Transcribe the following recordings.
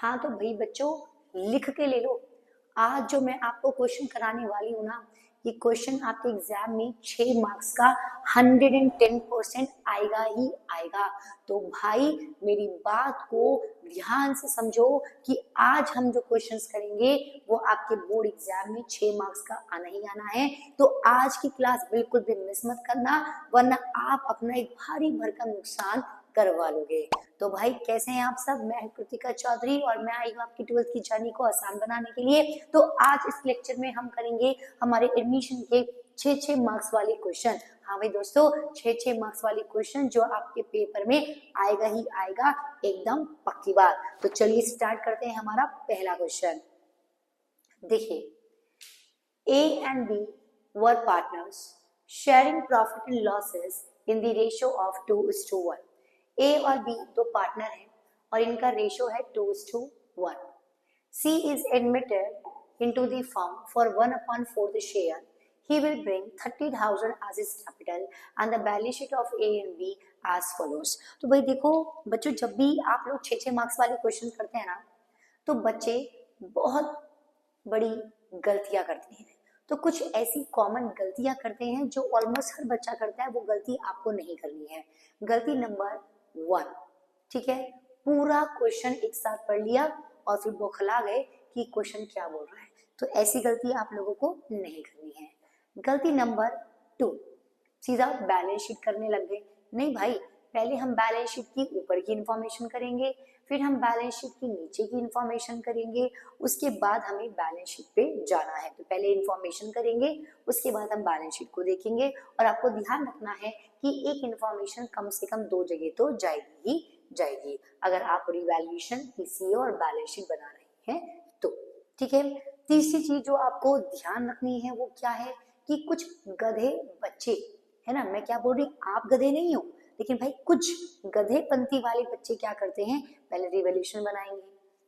हाँ तो भाई बच्चों लिख के ले लो। आज जो मैं आपको क्वेश्चन कराने वाली हूँ ना, ये क्वेश्चन आपके एग्जाम में 6 मार्क्स का 110% आएगा ही आएगा। तो भाई मेरी बात को ध्यान से समझो कि आज हम जो क्वेश्चंस करेंगे वो आपके बोर्ड एग्जाम में 6 मार्क्स का आना ही आना है। तो आज की क्लास बिल्कुल भी मिस मत करना, वरना आप अपना एक भारी भरकम नुकसान करवा लोगे। तो भाई कैसे हैं आप सब? मैं कृतिका चौधरी और मैं आई हूँ आपकी 12th की जर्नी को आसान बनाने के लिए। तो आज इस लेक्चर में हम करेंगे हमारे एडमिशन के 6 मार्क्स वाले क्वेश्चन। हाँ भाई दोस्तों, 6 मार्क्स वाले क्वेश्चन जो आपके पेपर में आएगा ही आएगा, एकदम पक्की बात। तो चलिए स्टार्ट करते हैं हमारा पहला क्वेश्चन। देखिए, A and B were partners sharing profit and losses in the ratio of 2:1. A और B दो पार्टनर हैं और इनका रेशियो है 2:1. C is admitted into the firm for 1/4 the share. He will bring 30,000 as his capital and the balance sheet of A and B as follows. तो भाई देखो बच्चों, जब भी आप लोग 6 मार्क्स वाले क्वेश्चन करते हैं ना, तो बच्चे बहुत बड़ी गलतियां करते हैं। तो कुछ ऐसी कॉमन गलतियां करते हैं जो ऑलमोस्ट हर बच्चा करता है, वो गलती आपको नहीं करनी है। गलती नंबर 1, ठीक है, पूरा क्वेश्चन एक साथ पढ़ लिया और फिर बौखला गए कि क्वेश्चन क्या बोल रहा है। तो ऐसी गलती आप लोगों को नहीं करनी है। गलती नंबर 2, सीधा बैलेंस शीट करने लग गए। नहीं भाई, पहले हम बैलेंस शीट की ऊपर की इंफॉर्मेशन करेंगे, फिर हम बैलेंस शीट की नीचे की इंफॉर्मेशन करेंगे, उसके बाद हमें बैलेंस शीट पे जाना है। तो पहले इंफॉर्मेशन करेंगे, उसके बाद हम बैलेंस शीट को देखेंगे। और आपको ध्यान रखना है कि एक इंफॉर्मेशन कम से कम 2 जगह तो जाएगी ही जाएगी, अगर आप रिवैल्यूएशन, पीसीए और बैलेंस शीट बना रहे हैं तो। ठीक है, तीसरी चीज जो आपको ध्यान रखनी है वो क्या है कि कुछ गधे बच्चे, है ना, मैं क्या बोल रही, आप गधे नहीं हो, लेकिन भाई कुछ गधे पंथी वाले बच्चे क्या करते हैं, पहले रिवॉल्यूशन बनाएंगे,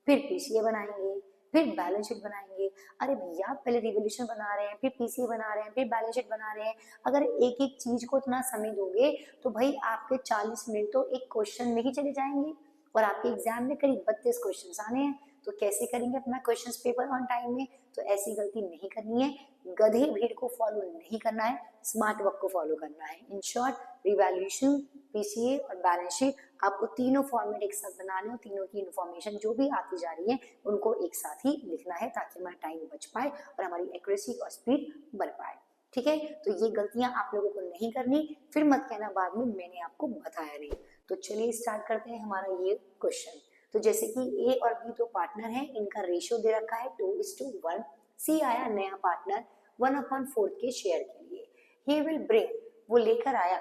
फिर पीसीए बनाएंगे, फिर बैलेंस शीट बनाएंगे। अरे भैया, पहले रिवॉल्यूशन बना रहे हैं, फिर पीसीए बना रहे हैं, फिर बैलेंस शीट बना रहे हैं। अगर एक एक चीज को इतना समय दोगे तो भाई आपके 40 मिनट तो एक क्वेश्चन में ही चले जाएंगे और आपके एग्जाम में करीब 32 क्वेश्चन आने हैं। तो कैसे करेंगे अपना क्वेश्चन पेपर ऑन टाइम में? तो ऐसी गलती नहीं करनी है, गधे भीड़ को फॉलो नहीं करना है, स्मार्ट वर्क को फॉलो करना है। इन शॉर्ट, रिवैल्यूएशन, पीसीए और बैलेंस शीट, आपको तीनों फॉर्मेट एक साथ बनाने हो, तीनों की इन्फॉर्मेशन जो भी आती जा रही है उनको एक साथ ही लिखना है ताकि हमारा टाइम बच पाए और हमारी एक्यूरेसी और स्पीड बढ़ पाए। ठीक है, तो ये गलतियां आप लोगों को नहीं करनी, फिर मत कहना बाद में मैंने आपको बताया नहीं। तो चलिए स्टार्ट करते हैं हमारा ये क्वेश्चन। तो जैसे कि ए और बी दो पार्टनर हैं, इनका रेशियो दे रखा है 2:1। सी आया नया पार्टनर 1/4 के शेयर के लिए। ही विल ब्रिंग, वो लेकर आया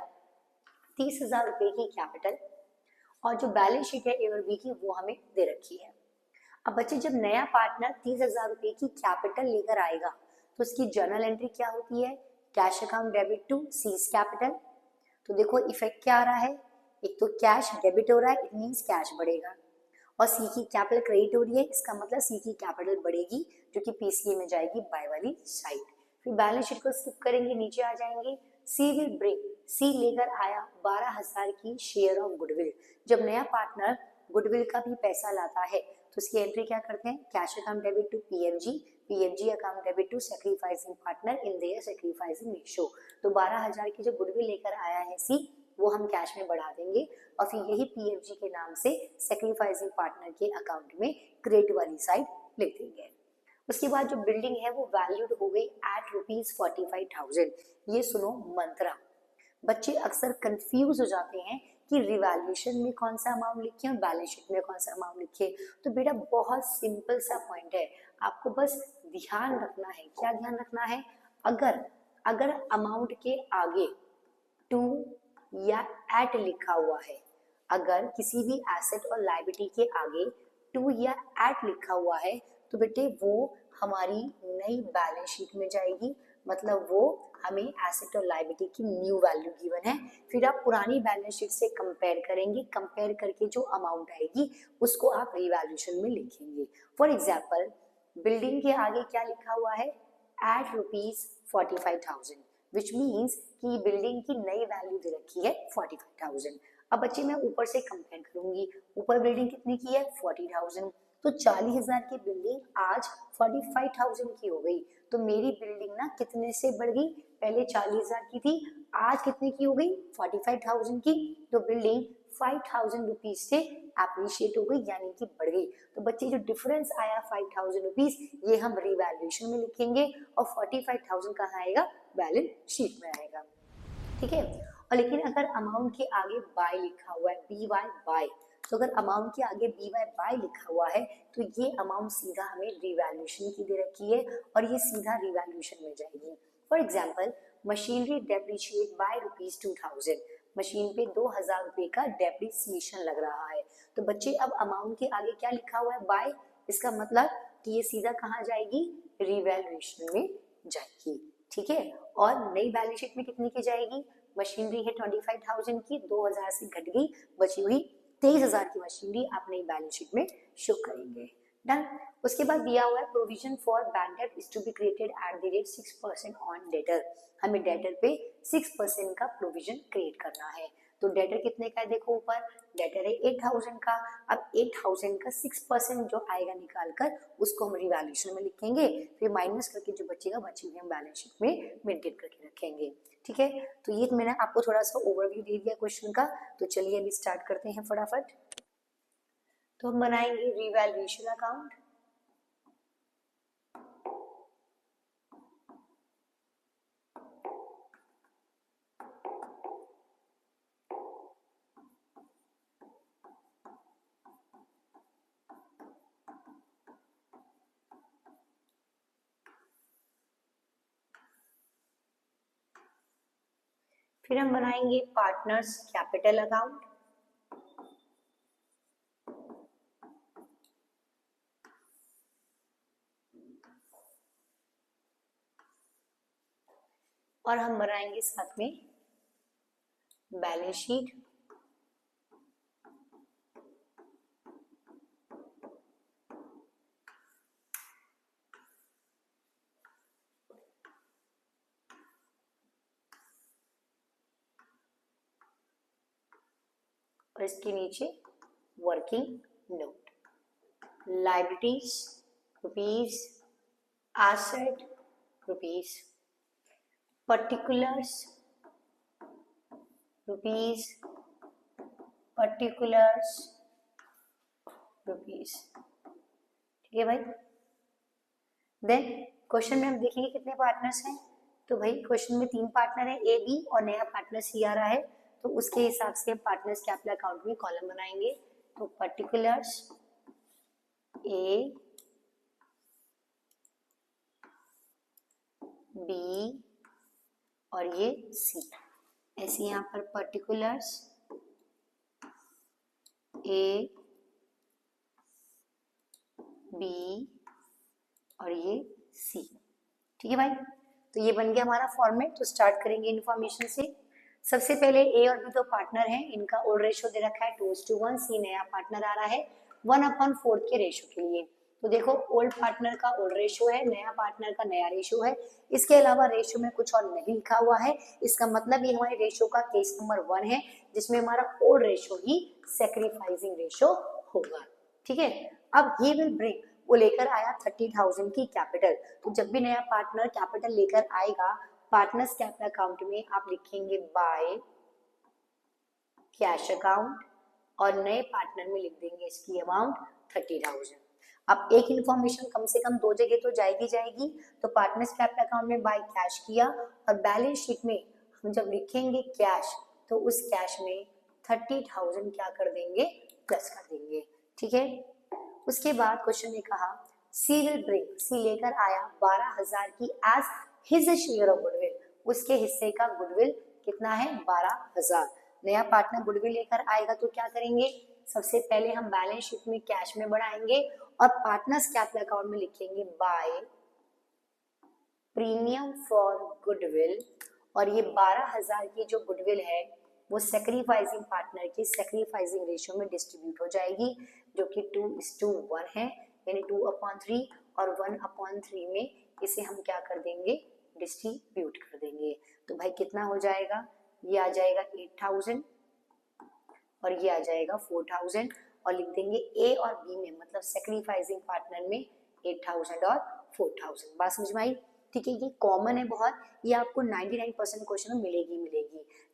30,000 रुपए की कैपिटल, और जो बैलेंस शीट है ए और बी की वो हमें दे रखी है। अब बच्चे, जब नया पार्टनर 30,000 रुपए की कैपिटल लेकर आएगा तो उसकी जर्नल एंट्री क्या होती है? Cash account debit to C's capital. तो देखो इफेक्ट क्या आ रहा है, एक तो कैश डेबिट हो रहा है, इट मींस कैश बढ़ेगा, और सी की कैपिटल क्रेडिट हो रही है, इसका मतलब सी की कैपिटल बढ़ेगी जो कि पीसीए में जाएगी बाय वाली साइड। फिर बैलेंस शीट को स्किप करेंगे, नीचे आ जाएंगे। सी विल ब्रिंग, सी लेकर आया 12,000 की शेयर ऑफ गुडविल। जब नया पार्टनर गुडविल का भी पैसा लाता है तो उसकी एंट्री क्या करते हैं? Cash account debit to PFG, PFG account debit to sacrificing partner in their sacrificing ratio. तो 12,000 की जो गुडविल लेकर आया है सी, वो हम कैश में बढ़ा देंगे और फिर यही पीएफजी के नाम से सैक्रिफाइसिंग पार्टनर के अकाउंट में क्रेडिट वाली साइड लिख देंगे। उसके बाद जो बिल्डिंग है वो वैल्यूड हो गई एट ₹45,000। ये सुनो मंत्रा। बच्चे अक्सर कंफ्यूज हो जाते हैं कि रिवैल्यूएशन में कौन सा अमाउंट लिखे और बैलेंस शीट में कौन सा अमाउंट लिखे। तो बेटा बहुत सिंपल सा पॉइंट है, आपको बस ध्यान रखना है। क्या ध्यान रखना है? अगर अगर अमाउंट के आगे टू या एट लिखा हुआ है, अगर किसी भी एसेट और लायबिलिटी के आगे टू या एट लिखा हुआ है तो बेटे वो हमारी नई बैलेंस शीट में जाएगी, मतलब वो हमें एसेट और लायबिलिटी की न्यू वैल्यू गिवन है। फिर आप पुरानी बैलेंस शीट से कंपेयर करेंगे, कंपेयर करके जो अमाउंट आएगी उसको आप रिवैल्यूएशन में लिखेंगे। फॉर एग्जाम्पल, बिल्डिंग के आगे क्या लिखा हुआ है? एट ₹45,000, विच मीन्स कि बिल्डिंग की नई वैल्यू दे रखी है 45,000। अब बच्चे मैं ऊपर से कंपेयर करूंगी, ऊपर बिल्डिंग कितने की है? 40,000, तो 40,000 की बिल्डिंग आज 45,000 की हो गई। तो मेरी बिल्डिंग ना कितने से बढ़ गई, पहले 40,000 की थी, आज कितने की हो गई, 45,000 की। तो बिल्डिंग 5,000 रुपीज से अप्रिशिएट हो गई, यानी कि बढ़ गई। तो बच्चे जो डिफरेंस आया 5,000 रुपीज, ये हम रिवैल्यूएशन में लिखेंगे और 45,000 कहाँ आएगा, बैलेंस शीट में आएगा। ठीक है। और लेकिन अगर अमाउंट के आगे बाय लिखा हुआ है, बी वाई बाय, तो अगर अमाउंट के आगे बी वाई बाय लिखा हुआ है तो ये अमाउंट सीधा हमें रिवैल्यूएशन की दे रखी है और ये सीधा रिवैल्यूएशन में जाएगी। For example, machinery depreciate by ₹2,000, machine पे 2,000 रुपए का डेप्रिसिएशन लग रहा है। तो बच्चे अब अमाउंट के आगे क्या लिखा हुआ है, बाय, इसका मतलब कि ये सीधा कहाँ जाएगी, रिवैल्यूएशन में जाएगी। ठीक है। और नई बैलेंस शीट में कितने की जाएगी, मशीनरी है 25,000 की, 2,000 से घट गई, बची हुई 23,000 की मशीनरी आप नई बैलेंस शीट में शो करेंगे। डन। उसके बाद दिया हुआ है provision for bad debt is to be created at the rate 6% on debtor. हमें डेटर पे 6% का प्रोविजन क्रिएट करना है। तो डेटर कितने का है, देखो ऊपर डेटर है 8,000 का। अब 8,000 का 6% जो आएगा निकाल कर उसको हम रिवैल्यूएशन में लिखेंगे, फिर माइनस करके जो बचेगा बची हुई हम बैलेंस शीट में मेंटेन करके रखेंगे। ठीक है। तो ये मैंने आपको थोड़ा सा ओवरव्यू दे दिया क्वेश्चन का। तो चलिए अभी स्टार्ट करते हैं फटाफट। तो हम बनाएंगे रिवैल्यूएशन अकाउंट। फिर हम बनाएंगे पार्टनर्स कैपिटल अकाउंट। और हम बनाएंगे साथ में बैलेंस शीट। और इसके नीचे working note, liabilities rupees, asset rupees, particulars rupees, particulars rupees. ठीक है भाई। देन क्वेश्चन में हम देखेंगे कितने पार्टनर्स हैं। तो भाई क्वेश्चन में 3 पार्टनर है, ए बी और नया पार्टनर सी आ रहा है। तो उसके हिसाब से पार्टनर्स कैपिटल अकाउंट में कॉलम बनाएंगे। तो पर्टिकुलर्स ए बी और ये सी, ऐसे यहाँ पर पर्टिकुलर्स ए बी और ये सी। ठीक है भाई। तो ये बन गया हमारा फॉर्मेट। तो स्टार्ट करेंगे इन्फॉर्मेशन से। सबसे पहले ए और बी तो पार्टनर हैं, इनका ओल्ड रेशो दे रखा है 2:1। सी नया पार्टनर आ रहा है 1/4 के रेशो के लिए। तो देखो ओल्ड पार्टनर का ओल्ड रेशो है, नया पार्टनर का नया रेशो है। इसके अलावा रेशो में कुछ और नहीं लिखा हुआ है। इसका मतलब ये हमारे रेशो का केस नंबर 1 है, जिसमें हमारा ओल्ड रेशो ही सैक्रिफाइसिंग रेशो होगा। ठीक है। अब ही विल ब्रिंग, वो लेकर आया 30,000 की कैपिटल। तो जब भी नया पार्टनर कैपिटल लेकर आएगा पार्टनर्स कैपिटल अकाउंट में आप लिखेंगे बाय कैश अकाउंट और नए पार्टनर में लिख देंगे इसकी अमाउंट 30,000। अब एक इन्फॉर्मेशन कम से कम 2 जगह तो जाएगी। तो पार्टनर्स कैपिटल अकाउंट में बाय कैश किया और बैलेंस शीट में हम जब लिखेंगे कैश तो उस कैश में 30,000 क्या कर देंगे, प्लस कर देंगे। ठीक है। उसके बाद क्वेश्चन ने कहा सी विल ब्रिंग, सी लेकर आया 12,000 की as his share of goodwill, उसके हिस्से का गुडविल कितना है 12,000। नया पार्टनर गुडविल लेकर आएगा तो क्या करेंगे, सबसे पहले हम बैलेंस शीट में कैश में बढ़ाएंगे और पार्टनर्स कैपिटल अकाउंट में लिखेंगे बाय प्रीमियम फॉर गुडविल। और ये 12,000 की जो गुडविल है वो सैक्रिफाइसिंग पार्टनर की सैक्रिफाइसिंग रेशियो में डिस्ट्रीब्यूट हो जाएगी, जो कि 2:1 है, यानी 2/3 और 1/3 में इसे हम क्या कर देंगे, डिस्ट्रीब्यूट कर देंगे। तो भाई कितना हो जाएगा, ये आ जाएगा 8,000 और ये आ जाएगा 4,000 और लिख देंगे ए और बी में, मतलब सेक्रीफाइसिंग पार्टनर में 8000 और 4000। बात समझ में आई? ठीक है, ये कॉमन है बहुत, ये आपको 99% क्वेश्चन में मिलेगी।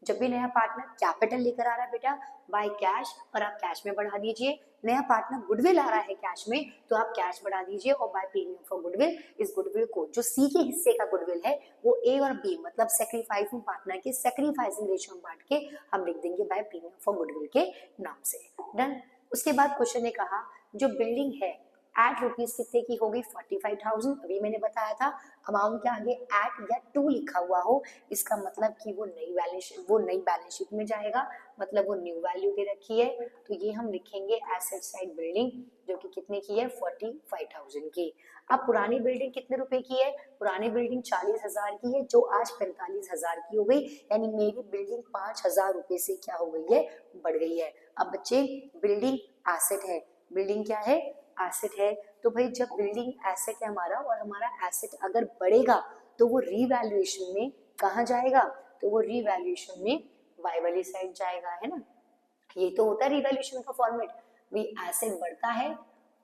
जब भी नया पार्टनर कैपिटल लेकर आ रहा है बेटा बाय कैश, और आप कैश में बढ़ा दीजिए, नया पार्टनर गुडविल आ रहा है कैश में, तो आप कैश बढ़ा दीजिए और बाय प्रीमियम फॉर गुडविल, इस गुडविल को जो सी के हिस्से का गुडविल है वो ए और बी मतलब सेक्रीफाइसिंग पार्टनर के सेक्रीफाइसिंग रेशियो में बांट के हम लिख देंगे बाय प्रीमियम फॉर गुडविल के नाम से। डन। उसके बाद क्वेश्चन ने कहा जो बिल्डिंग है एट रुपीज कितने की होगी 45,000, अभी मैंने बताया था अमाउंट के आगे एट या टू लिखा हुआ हो इसका मतलब कि वो नई बैलेंस शीट में जाएगा, मतलब वो न्यू वैल्यू दे रखी है, तो ये हम लिखेंगे एसेट साइड बिल्डिंग जो कि कितने की है 45,000 की। अब पुरानी बिल्डिंग कितने रुपए की है? पुरानी बिल्डिंग 40,000 की है जो आज 45,000 की हो गई, यानी मेरी बिल्डिंग 5,000 रुपए से क्या हो गई है, बढ़ गई है। अब बच्चे बिल्डिंग एसेट है, बिल्डिंग क्या है, एसेट है, तो भाई जब बिल्डिंग एसेट है हमारा और हमारा एसेट अगर बढ़ेगा तो वो रीवैल्यूएशन में कहाँ जाएगा, तो वो रीवैल्यूएशन में वाई वाली साइड जाएगा, है ना। ये तो होता है रीवैल्यूएशन का फॉर्मेट, भी एसेट बढ़ता है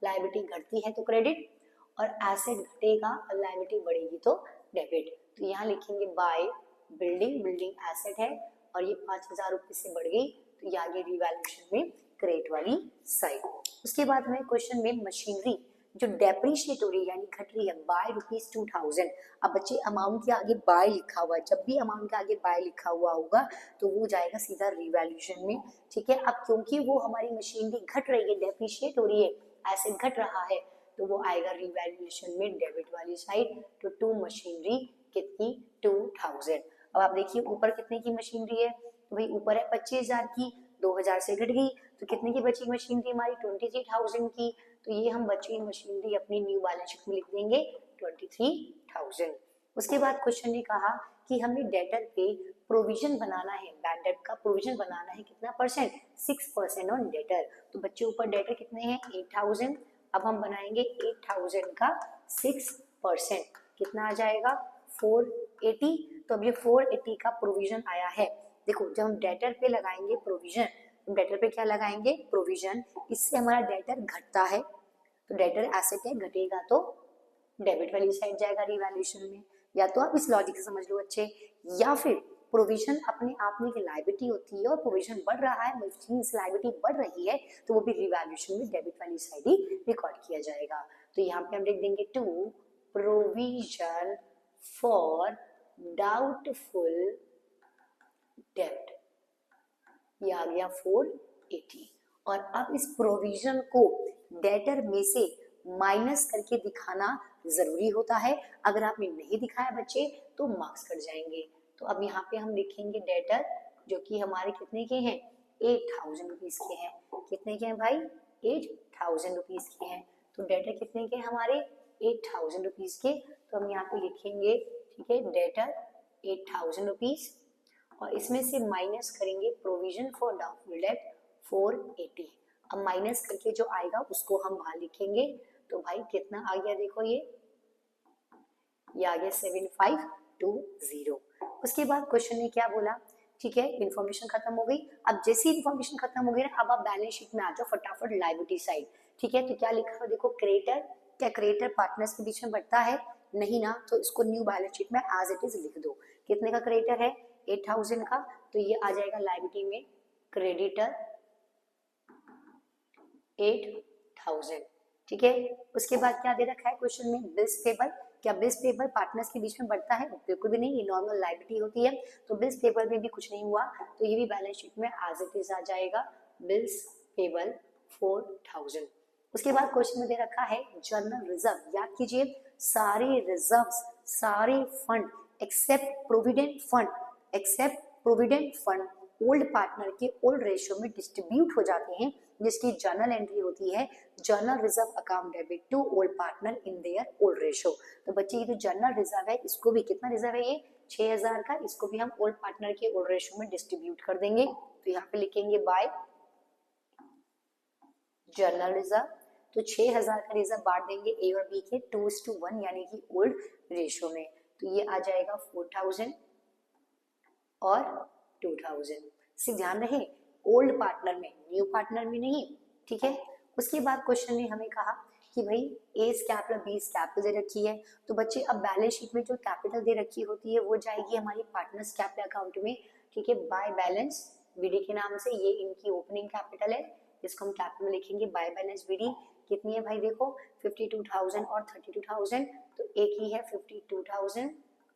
लायबिलिटी घटती है तो क्रेडिट, और एसेट घटेगा और लायबिलिटी बढ़ेगी तो डेबिट। तो यहाँ लिखेंगे बाय बिल्डिंग एसेट है और ये 5,000 रुपये से बढ़ गई तो ये आगे रीवैल्यूएशन में क्रेडिट वाली साइड। उसके बाद हमें क्वेश्चन में मशीनरी जो डेप्रीशिएट हो रही है यानी घट रही है बाय ₹2,000। अब बच्चे अमाउंट के आगे बाय लिखा हुआ है, जब भी अमाउंट के आगे बाय लिखा हुआ होगा तो वो जाएगा सीधा रिवैल्यूएशन में, ठीक है। अब क्योंकि वो हमारी मशीनरी घट रही है, डेप्रीशिएट हो रही है, एसेट घट रहा है, तो वो आएगा रिवैल्यूएशन में डेबिट वाली साइड। तो टू मशीनरी कितनी 2,000। अब आप देखिए ऊपर कितने की मशीनरी है, तो भाई ऊपर है 25,000 की, 2,000 से घट गई तो कितने की बची मशीनरी हमारी 23,000 की, तो ये हम बची मशीनरी अपनी न्यू बैलेंस शीट में लिख देंगे 23,000। उसके बाद क्वेश्चन ने कहा कि हमें डेटर पे प्रोविजन बनाना है, बैड डेट का प्रोविजन बनाना है कितना परसेंट, 6% ऑन डेटर। तो बच्चे ऊपर डेटर कितने हैं 8,000, अब हम बनाएंगे 8,000 का 6%, कितना आ जाएगा 480। तो अब ये 480 का प्रोविजन आया है। देखो जब हम डेटर पे लगाएंगे प्रोविजन, डेटर पे क्या लगाएंगे प्रोविजन, इससे हमारा डेटर घटता है, तो डेटर एसेट है घटेगा तो डेबिट वाली साइड जाएगा रिवैल्यूएशन में। या तो आप इस लॉजिक से समझ लो अच्छे, या फिर प्रोविजन अपने आप में एक लायबिलिटी होती है और प्रोविजन बढ़ रहा है, मींस लायबिलिटी बढ़ रही है, तो वो भी रिवैल्यूएशन में डेबिट वाली साइड ही रिकॉर्ड किया जाएगा। तो यहाँ पे हम लिख देंगे टू प्रोविजन फॉर डाउटफुल डेब्ट, ये आ गया 480। और अब इस प्रोविजन को डेटर में से माइनस करके दिखाना जरूरी होता है, अगर आपने नहीं दिखाया बच्चे तो मार्क्स कट जाएंगे। तो अब यहाँ पे हम लिखेंगे डेटर जो कि हमारे कितने के हैं 8,000 रुपीज के हैं, कितने के हैं भाई 8,000 रुपीज के हैं। तो डेटर कितने के हमारे 8,000 रुपीज के, तो हम यहाँ पे लिखेंगे ठीक है डेटर 8,000 रुपीज और इसमें से माइनस करेंगे प्रोविजन फॉर डाउटफुल डेट 480। अब माइनस करके जो आएगा उसको हम बाहर लिखेंगे, तो भाई कितना आ गया देखो ये आ गया 7520। उसके बाद क्वेश्चन ने क्या बोला, ठीक है इन्फॉर्मेशन खत्म हो गई। अब जैसी इन्फॉर्मेशन खत्म हो गई ना, अब आप बैलेंस शीट में आ जाओ फटाफट लायबिलिटी साइड, ठीक है। तो क्या लिखा है देखो क्रेडिटर, क्या क्रेडिटर पार्टनर्स के बीच में बढ़ता है, नहीं ना, तो इसको न्यू बैलेंस शीट में एज इट इज लिख दो। कितने का क्रेडिटर है 8,000 का, तो ये आ जाएगा लायबिलिटी में क्रेडिटर 8,000, ठीक है। उसके बाद क्या दे रखा है क्वेश्चन में बिल्स पेबल, क्या बिल्स पेबल पार्टनर्स के बीच में बढ़ता है, बिल्कुल भी नहीं, ये नॉर्मल लायबिलिटी होती है। तो बिल्स पेबल में भी कुछ नहीं हुआ, तो ये भी बैलेंस शीट में एज इट इज आ जाएगा बिल्स पेबल 4,000। उसके बाद क्वेश्चन में दे रखा है जनरल रिजर्व, याद कीजिए सारे रिजर्व्स सारे fund except provident fund old partner के ओल्ड रेशियो में डिस्ट्रीब्यूट हो जाते हैं, जिसकी जर्नल एंट्री होती है journal reserve account debit to old partner in their old ratio. तो बच्चे ये जो जर्नल रिजर्व है इसको भी कितना रिजर्व है ये 6,000 का, इसको भी हम ओल्ड पार्टनर के ओल्ड रेशियो में डिस्ट्रीब्यूट कर देंगे। तो यहाँ पे लिखेंगे बाय जर्नल रिजर्व, तो 6,000 का रिजर्व बांट देंगे ए और बी के 2:1 यानी कि ओल्ड रेशियो में, तो ये आ जाएगा 4,000 और 2,000। से ध्यान रहे ओल्ड पार्टनर में न्यू पार्टनर में नहीं, ठीक है। उसके बाद क्वेश्चन ने हमें कहा कि भाई ए कैपिटल बी कैपिटल दे रखी है, तो बच्चे अब बैलेंस शीट में जो कैपिटल दे रखी होती है वो जाएगी हमारी पार्टनर्स कैपिटल अकाउंट में, ठीक है, बाय बैलेंस बीडी के नाम से। ये इनकी ओपनिंग कैपिटल है, इसको हम कैपिटल में लिखेंगे बाय बैलेंस बीडी। कितनी है भाई देखो 52,000 और 32,000, तो ए की है 52,000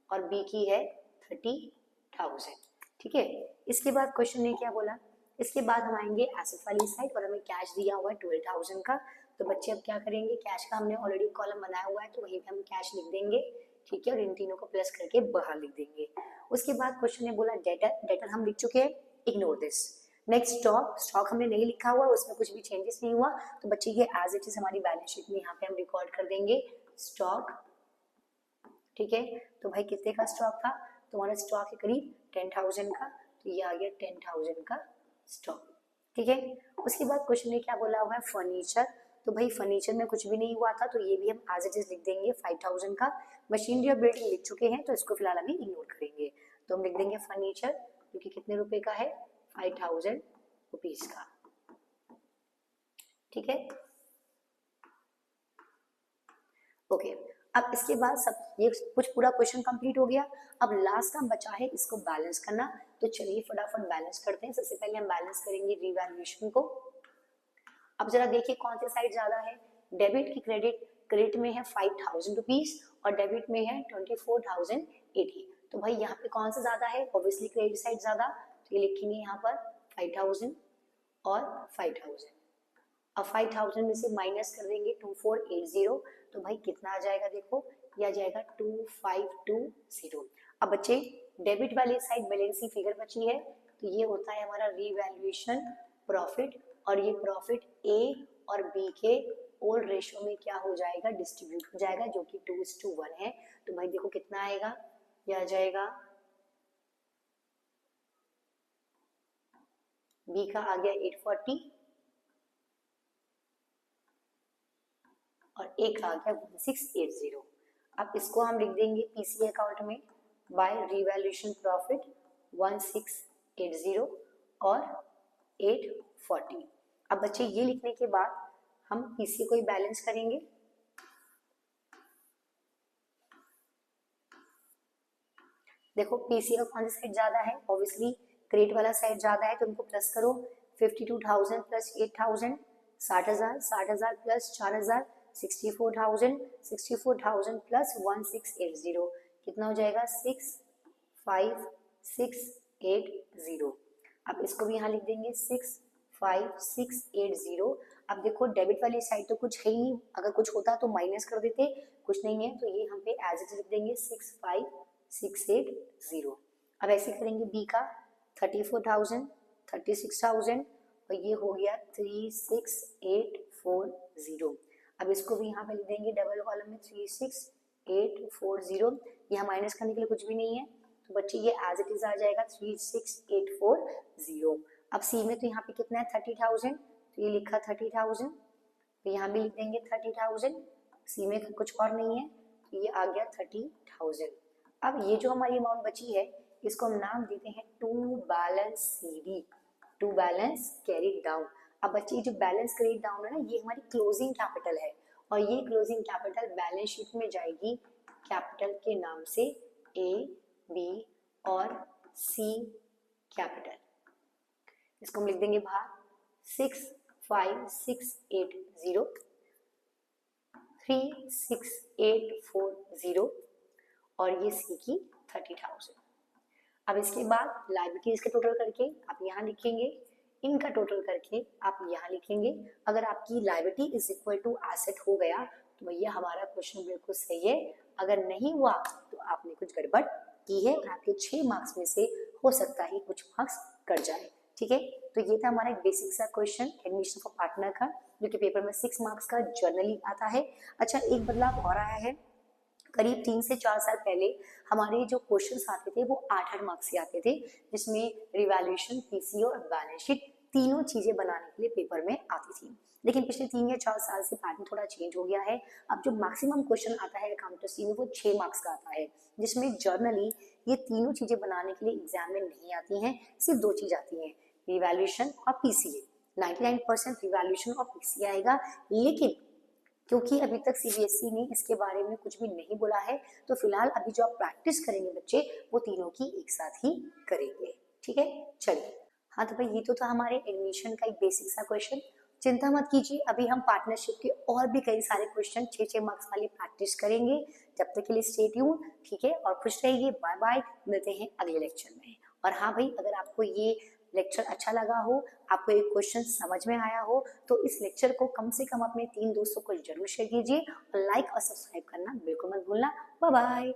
और बी की है 30,000, ठीक है। इसके बाद क्वेश्चन ने क्या बोला, इसके बाद हम आएंगे एसेट वाली साइड और हमें कैश दिया हुआ है 12,000 का। तो बच्चे अब क्या करेंगे, कैश का हमने ऑलरेडी कॉलम बनाया हुआ है तो वहीं पे हम कैश लिख देंगे, ठीक है, और इन तीनों को प्लस करके बाहर लिख देंगे। उसके बाद क्वेश्चन ने बोला डेटर, डेटर हम लिख चुके हैं, ignore this. Next stock, stock हमने नहीं लिखा हुआ, उसमें कुछ भी चेंजेस नहीं हुआ, तो बच्चे ये एज इट इज हमारी बैलेंस शीट में यहाँ पे हम रिकॉर्ड कर देंगे स्टॉक, ठीक है। तो भाई कितने का स्टॉक था, तुम्हारा स्टॉक है करीब 10,000 का, तो ये आ गया 10,000 का स्टॉक, ठीक है। उसके बाद क्वेश्चन ने क्या बोला हुआ है फर्नीचर, तो भाई फर्नीचर में कुछ भी नहीं हुआ था तो ये भी हम एज इट इज लिख देंगे 5,000 का। मशीनरी और बिल्डिंग लिख चुके हैं तो इसको फिलहाल अभी इग्नोर करेंगे, तो हम लिख देंगे फर्नीचर जो कि कितने रुपए का है 5,000 रुपीज का, ठीक है, ओके। अब इसके बाद सब ये कुछ पूरा क्वेश्चन कंप्लीट हो गया। अब लास्ट काम बचा है इसको बैलेंस करना, तो चलिए फटाफट बैलेंस करते हैं। सबसे पहले हम बैलेंस करेंगे रिवैल्यूएशन को। अब जरा देखिए कौन सी साइड ज्यादा है, डेबिट की क्रेडिट, क्रेडिट में है 5,000 रुपीज और डेबिट में है 24,080, तो भाई यहाँ पे कौन सा ज्यादा है, ऑब्वियसली क्रेडिट साइड ज्यादा, तो ये लिखेंगे यहाँ पर 5,000 और 5,000। अब 5,000 में से माइनस कर देंगे 2480, तो भाई कितना आ जाएगा देखो, ये आ जाएगा 2520। अब बच्चे डेबिट वाली साइड बैलेंसिंग फिगर बची है, तो ये होता है हमारा रिवैल्यूएशन प्रॉफिट, और ये प्रॉफिट ए और बी के ओल्ड रेशियो में क्या हो जाएगा, डिस्ट्रीब्यूट हो जाएगा, जो कि 2:1 है। तो भाई देखो कितना आएगा, ये आ जाएगा बी का आ गया 840 और एक आ गया 1680। अब इसको हम लिख देंगे पीसी अकाउंट में बाय रिवैल्यूएशन प्रॉफिट 1680 और 840। अब बच्चे ये लिखने के बाद हम पीसी को ही बैलेंस करेंगे। देखो पीसी का कौन सा साइड ज्यादा है, ऑब्वियसली क्रेडिट वाला साइड ज्यादा है, तो उनको प्लस करो 52,000 प्लस 8,000 60,000, 60,000 प्लस 4,000 64,000, 64,000 प्लस 1680 कितना हो जाएगा 65,680। अब इसको भी यहाँ लिख देंगे 65,680। अब देखो डेबिट वाली साइड तो कुछ है ही नहीं, अगर कुछ होता तो माइनस कर देते, कुछ नहीं है तो ये हम पे एज इट लिख देंगे 65,680। अब ऐसे करेंगे बी का 34,000 36,000 और ये हो गया 36,840। अब इसको भी यहाँ पे लिख देंगे डबल कॉलम में 36,840, यहाँ माइनस करने के लिए कुछ भी नहीं है, तो बच्चे ये एज इट इज आ जाएगा 36,840। अब सी में तो यहाँ पे कितना है 30,000, तो ये लिखा 30,000, तो यहाँ भी लिख देंगे 30,000, सी में कुछ और नहीं है, तो ये आ गया 30,000। अब ये जो हमारी अमाउंट बची है इसको हम नाम देते हैं to balance C D, to balance carry down. अब बच्चे जो बैलेंस कैरी डाउन है ना, ये हमारी क्लोजिंग कैपिटल है और ये क्लोजिंग कैपिटल बैलेंस शीट में जाएगी कैपिटल के नाम से ए बी और सी कैपिटल। इसको हम लिख देंगे बाहर 65,680 36,840 और ये सी की 30,000। अब इसके बाद लायबिलिटीज का टोटल करके आप यहाँ लिखेंगे, इनका टोटल करके आप यहाँ लिखेंगे। अगर आपकी liability is equal to asset हो गया तो भैया हमारा क्वेश्चन बिल्कुल सही है, अगर नहीं हुआ तो आपने कुछ गड़बड़ की है और आपके 6 मार्क्स में से हो सकता है कुछ मार्क्स कट जाए, ठीक है। तो ये था हमारा एक बेसिक सा क्वेश्चन एडमिशन फॉर पार्टनर का, जो कि पेपर में 6 मार्क्स का जनरली आता है। अच्छा एक बदलाव और आया है, करीब 3 से 4 साल पहले हमारे जो क्वेश्चंस आते थे वो 8-8 मार्क्स के आते थे, जिसमें रिवैल्यूएशन, पीसी और बैलेंस शीट तीनों चीजें बनाने के लिए पेपर में आती थी। लेकिन पिछले 3 या 4 साल से पैटर्न थोड़ा चेंज हो गया है। अब जो मैक्सिमम क्वेश्चन आता है अकाउंटेंसी में वो 6 मार्क्स का आता है, जिसमें जर्नली ये तीनों चीजें बनाने के लिए एग्जाम में नहीं आती हैं, सिर्फ 2 चीज आती हैं, रिवैल्यूएशन और पीसीए। 99% रिवैल्यूएशन ऑफ पीसी आएगा। लेकिन क्योंकि अभी तक सीबीएसई ने इसके बारे में कुछ भी नहीं बोला है, तो फिलहाल अभी जो आप प्रैक्टिस करेंगे बच्चे, वो तीनों की एक साथ ही करेंगे। ठीक है, चलिए। हाँ तो भाई ये तो था हमारे एडमिशन का एक बेसिक सा क्वेश्चन। चिंता मत कीजिए, अभी हम पार्टनरशिप के और भी कई सारे क्वेश्चन 6-6 मार्क्स वाली प्रैक्टिस करेंगे। जब तक के लिए स्टे ट्यून, ठीक है, और खुश रहिए। बाय बाय, मिलते हैं अगले लेक्चर में। और हाँ भाई, अगर आपको ये लेक्चर अच्छा लगा हो, आपको एक क्वेश्चन समझ में आया हो, तो इस लेक्चर को कम से कम अपने 3 दोस्तों को जरूर शेयर कीजिए और लाइक और सब्सक्राइब करना बिल्कुल मत भूलना। Bye bye.